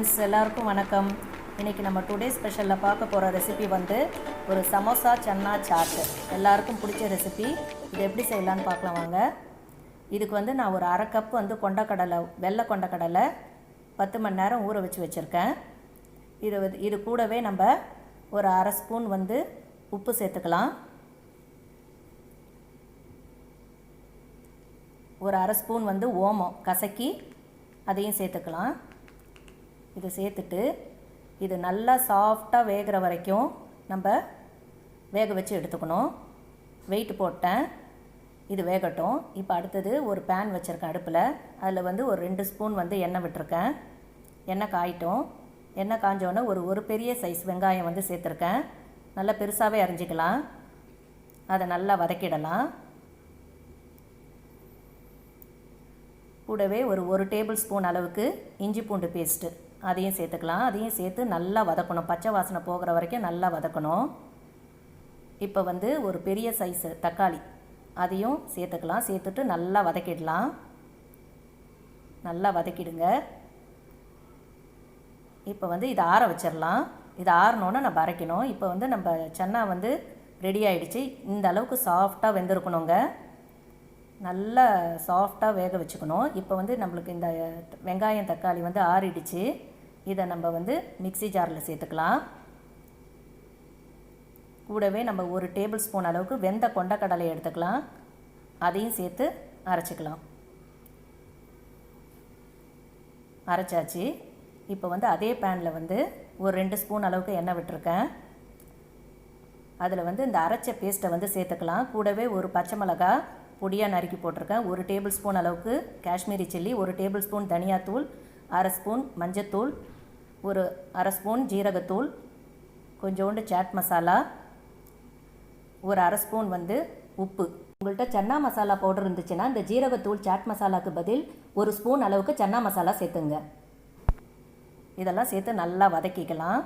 Friends, எல்லாருக்கும் வணக்கம். இன்றைக்கி நம்ம டுடே ஸ்பெஷலில் பார்க்க போகிற ரெசிபி வந்து ஒரு சமோசா சன்னா சாட். எல்லாருக்கும் பிடிச்ச ரெசிபி. இது எப்படி செய்யலான்னு பார்க்கலாம் வாங்க. இதுக்கு வந்து நான் ஒரு அரை கப் வந்து கொண்டக்கடலை, வெள்ளை கொண்டக்கடலை 10 மணி நேரம் ஊற வச்சுருக்கேன். இது கூடவே நம்ம ஒரு அரை ஸ்பூன் வந்து உப்பு சேர்த்துக்கலாம். ஒரு அரை ஸ்பூன் வந்து ஓமம் கசக்கி அதையும் சேர்த்துக்கலாம். இது சேர்த்துட்டு இது நல்லா சாஃப்டாக வேகிற வரைக்கும் நம்ம வேக வச்சு எடுத்துக்கணும். வெயிட் போட்டேன், இது வேகட்டும். இப்போ அடுத்தது ஒரு பேன் வச்சுருக்கேன் அடுப்பில். அதில் வந்து ஒரு 2 ஸ்பூன் வந்து எண்ணெய் விட்டுருக்கேன். எண்ணெய் காயிட்டும். எண்ணெய் காஞ்சோன்னே ஒரு பெரிய சைஸ் வெங்காயம் வந்து சேர்த்துருக்கேன். நல்லா பெருசாகவே அரிஞ்சிக்கலாம். அதை நல்லா வதக்கிடலாம். கூடவே ஒரு டேபிள் ஸ்பூன் அளவுக்கு இஞ்சி பூண்டு பேஸ்ட்டு அதையும் சேர்த்துக்கலாம். அதையும் சேர்த்து நல்லா வதக்கணும். பச்சை வாசனை போகிற வரைக்கும் நல்லா வதக்கணும். இப்போ வந்து ஒரு பெரிய சைஸு தக்காளி அதையும் சேர்த்துக்கலாம். சேர்த்துட்டு நல்லா வதக்கிடலாம். நல்லா வதக்கிடுங்க. இப்போ வந்து இதை ஆற வச்சிடலாம். இதை ஆறினோன்னு நம்ம அரைக்கணும். இப்போ வந்து நம்ம சன்னா வந்து ரெடி ஆகிடுச்சு. இந்த அளவுக்கு சாஃப்டாக வெந்திருக்கணுங்க. நல்லா சாஃப்டாக வேக வச்சுக்கணும். இப்போ வந்து நம்மளுக்கு இந்த வெங்காயம் தக்காளி வந்து ஆறிடுச்சு. இதை நம்ம வந்து மிக்ஸி ஜாரில் சேர்த்துக்கலாம். கூடவே நம்ம ஒரு டேபிள் ஸ்பூன் அளவுக்கு வெந்த கொண்டக்கடலை எடுத்துக்கலாம். அதையும் சேர்த்து அரைச்சிக்கலாம். அரைச்சாச்சு. இப்போ வந்து அதே பேனில் வந்து ஒரு 2 ஸ்பூன் அளவுக்கு எண்ணெய் விட்டுருக்கேன். அதில் வந்து இந்த அரைச்ச பேஸ்ட்டை வந்து சேர்த்துக்கலாம். கூடவே ஒரு பச்சை மிளகாய் பொடியாக நறுக்கி போட்டிருக்கேன். ஒரு டேபிள் ஸ்பூன் அளவுக்கு காஷ்மீரி சில்லி, ஒரு டேபிள் ஸ்பூன் தனியாத்தூள், அரை ஸ்பூன் மஞ்சத்தூள், ஒரு அரை ஸ்பூன் ஜீரகத்தூள், கொஞ்சோண்டு சாட் மசாலா, ஒரு அரை ஸ்பூன் வந்து உப்பு. உங்கள்கிட்ட சன்னா மசாலா பவுடர் இருந்துச்சுன்னா இந்த ஜீரகத்தூள் சாட் மசாலாவுக்கு பதில் ஒரு ஸ்பூன் அளவுக்கு சன்னா மசாலா சேர்த்துங்க. இதெல்லாம் சேர்த்து நல்லா வதக்கிக்கலாம்.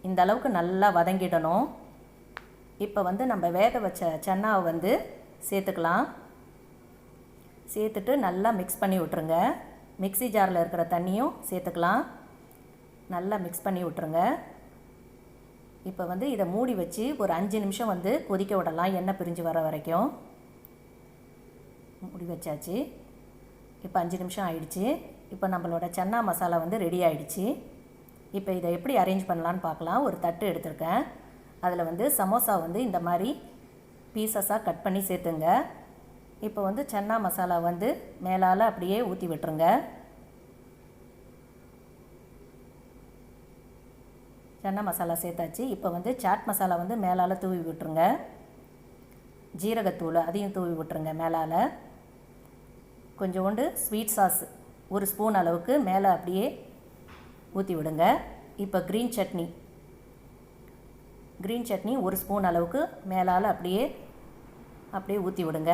இந்த அளவுக்கு நல்லா வதங்கிடணும். இப்போ வந்து நம்ம வேக வச்ச சன்னாவை வந்து சேர்த்துக்கலாம். சேர்த்துட்டு நல்லா மிக்ஸ் பண்ணி விட்ருங்க. மிக்ஸி ஜாரில் இருக்கிற தண்ணியும் சேர்த்துக்கலாம். நல்லா மிக்ஸ் பண்ணி விட்ருங்க. இப்போ வந்து இதை மூடி வச்சு ஒரு 5 நிமிஷம் வந்து கொதிக்க விடலாம். எண்ணெய் பிரிஞ்சு வர வரைக்கும். மூடி வச்சாச்சு. இப்போ 5 நிமிஷம் ஆயிடுச்சு. இப்போ நம்மளோட சன்னா மசாலா வந்து ரெடி ஆகிடுச்சு. இப்போ இதை எப்படி அரேஞ்ச் பண்ணலான்னு பார்க்கலாம். ஒரு தட்டு எடுத்திருக்கேன். அதில் வந்து சமோசா வந்து இந்த மாதிரி பீசஸாக கட் பண்ணி சேர்த்துங்க. இப்போ வந்து சன்னா மசாலா வந்து மேலால் அப்படியே ஊற்றி விட்டுருங்க. சன்னா மசாலா சேர்த்தாச்சு. இப்போ வந்து சாட் மசாலா வந்து மேலால் தூவி விட்டுருங்க. ஜீரகத்தூள் அதையும் தூவி விட்டுருங்க மேலால். கொஞ்சோண்டு ஸ்வீட் சாஸ் ஒரு ஸ்பூன் அளவுக்கு மேலே அப்படியே ஊற்றி விடுங்க. இப்போ க்ரீன் சட்னி ஒரு ஸ்பூன் அளவுக்கு மேலால் அப்படியே ஊற்றி விடுங்க.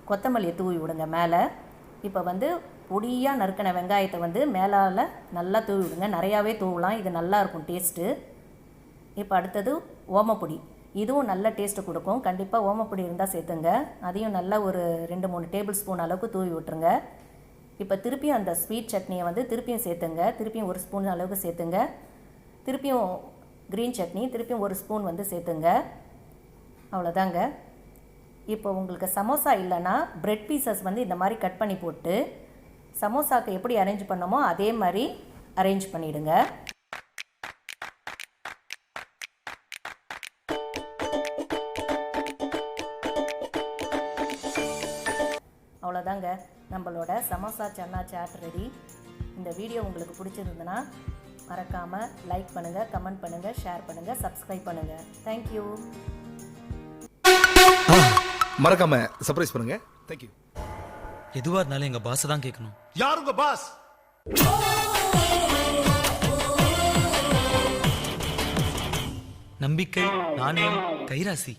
கொத்தமல்லியை தூவி விடுங்க மேலே. இப்போ வந்து பொடியாக நறுக்கின வெங்காயத்தை வந்து மேலால் நல்லா தூவி விடுங்க. நிறையாவே தூவலாம், இது நல்லா இருக்கும் டேஸ்ட்டு. இப்போ அடுத்தது ஓமப்பொடி. இதுவும் நல்ல டேஸ்ட்டு கொடுக்கும். கண்டிப்பாக ஓமப்பொடி இருந்தால் சேர்த்துங்க. அதையும் நல்லா ஒரு 2-3 டேபிள் ஸ்பூன் அளவுக்கு தூவி விட்டுருங்க. இப்போ திருப்பியும் அந்த ஸ்வீட் சட்னியை வந்து திருப்பியும் சேர்த்துங்க. திருப்பியும் ஒரு ஸ்பூன் அளவுக்கு சேர்த்துங்க. திருப்பியும் க்ரீன் சட்னி திருப்பியும் ஒரு ஸ்பூன் வந்து சேர்த்துங்க. அவ்வளோதாங்க. இப்போ உங்களுக்கு சமோசா இல்லைன்னா பிரெட் பீசஸ் வந்து இந்த மாதிரி கட் பண்ணி போட்டு சமோசாவுக்கு எப்படி அரேஞ்ச் பண்ணோமோ அதே மாதிரி அரேஞ்ச் பண்ணிவிடுங்க. அவ்வளோதாங்க, நம்மளோட சமோசா சன்னா சாட் ரெடி. இந்த வீடியோ உங்களுக்கு பிடிச்சிருந்ததுன்னா மறக்காமல் லைக் பண்ணுங்கள், கமெண்ட் பண்ணுங்கள், ஷேர் பண்ணுங்கள், சப்ஸ்கிரைப் பண்ணுங்கள். தேங்க்யூ. மறக்காம சர்ப்ரைஸ் பண்ணுங்க. தேங்க்யூ. எதுவா இருந்தாலும் எங்க பாஸ் தான் கேட்கணும். யார் உங்க பாஸ்? நம்பிக்கை, நாணயம், கைராசி.